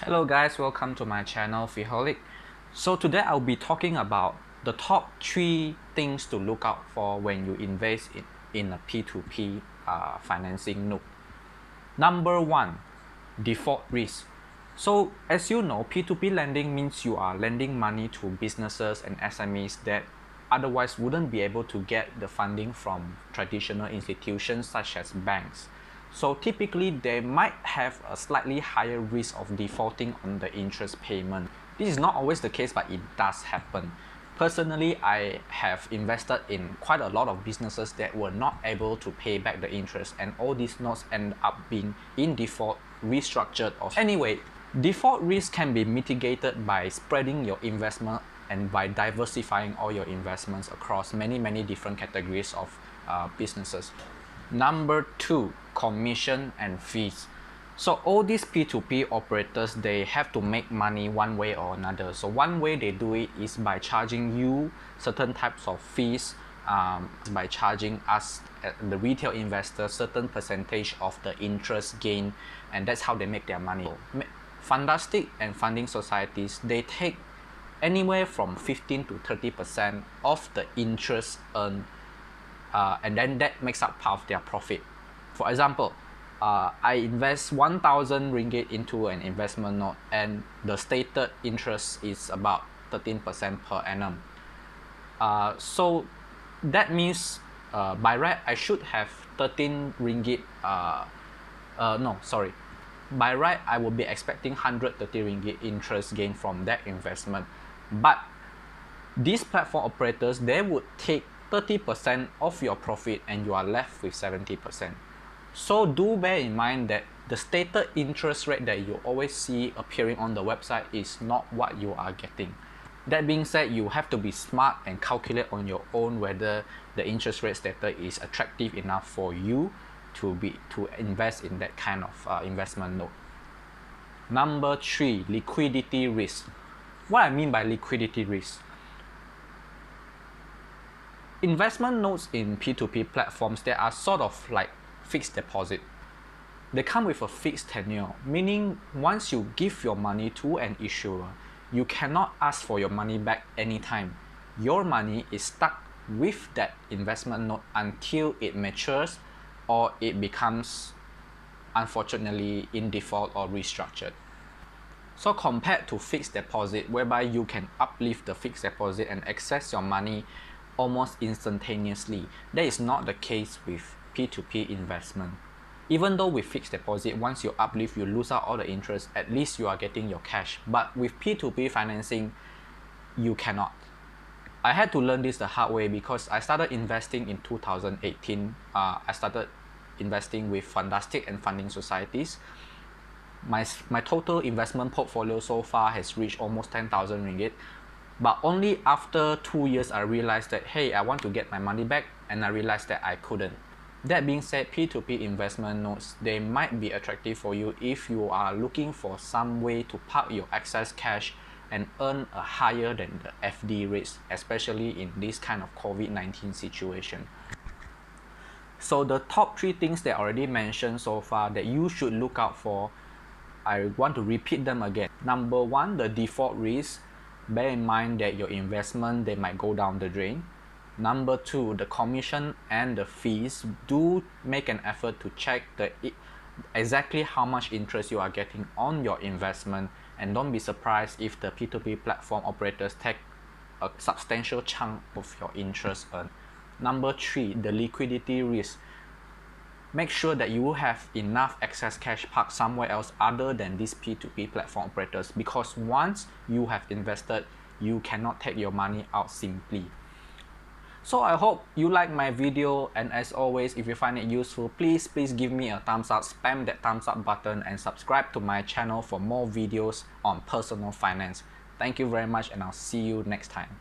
Hello guys, welcome to my channel Fiholic. So today I'll be talking about the top 3 things to look out for when you invest in a P2P financing note. Number 1, default risk. So as you know, P2P lending means you are lending money to businesses and SMEs that otherwise wouldn't be able to get the funding from traditional institutions such as banks. So typically they might have a slightly higher risk of defaulting on the interest payment. This is not always the case, but it does happen. Personally, I have invested in quite a lot of businesses that were not able to pay back the interest, and all these notes end up being in default, restructured. Anyway, default risk can be mitigated by spreading your investment and by diversifying all your investments across many different categories of businesses. Number 2, commission and fees. So all these P2P operators, they have to make money one way or another. So one way they do it is by charging you certain types of fees, by charging us, the retail investors, certain percentage of the interest gain, and that's how they make their money. Fundastic and funding societies, they take anywhere from 15 to 30% of the interest earned, and then that makes up part of their profit. For example, I invest 1,000 ringgit into an investment note, and the stated interest is about 13% per annum. So that means by right I should have 13 ringgit. No, sorry. By right I will be expecting 130 ringgit interest gain from that investment, but these platform operators, they would take 30% of your profit and you are left with 70%. So do bear in mind that the stated interest rate that you always see appearing on the website is not what you are getting. That being said, you have to be smart and calculate on your own whether the interest rate stated is attractive enough for you to invest in that kind of investment note. Number 3, liquidity risk. What I mean by liquidity risk: investment notes in P2P platforms, they are sort of like fixed deposit. They come with a fixed tenure, meaning once you give your money to an issuer, you cannot ask for your money back anytime. Your money is stuck with that investment note until it matures or it becomes, unfortunately, in default or restructured. So compared to fixed deposit, whereby you can uplift the fixed deposit and access your money almost instantaneously, that is not the case with P2P investment. Even though with fixed deposit, once you uplift, you lose out all the interest, at least you are getting your cash. But with P2P financing, you cannot. I had to learn this the hard way because I started investing in 2018. I started investing with Fundastic and funding societies. My total investment portfolio so far has reached almost 10,000 ringgit. But only after 2 years I realized that, hey, I want to get my money back, and I realized that I couldn't. That being said, P2P investment notes, they might be attractive for you if you are looking for some way to park your excess cash and earn a higher than the FD rates, especially in this kind of COVID-19 situation. So the top 3 things that I already mentioned so far that you should look out for, I want to repeat them again. Number 1, the default risk. Bear in mind that your investment, they might go down the drain. Number 2, the commission and the fees. Do make an effort to check exactly how much interest you are getting on your investment, and don't be surprised if the P2P platform operators take a substantial chunk of your interest earned. Number 3, the liquidity risk. Make sure that you have enough excess cash parked somewhere else other than these P2P platform operators, because once you have invested, you cannot take your money out simply. So I hope you like my video, and as always, if you find it useful, please give me a thumbs up, spam that thumbs up button, and subscribe to my channel for more videos on personal finance. Thank you very much, and I'll see you next time.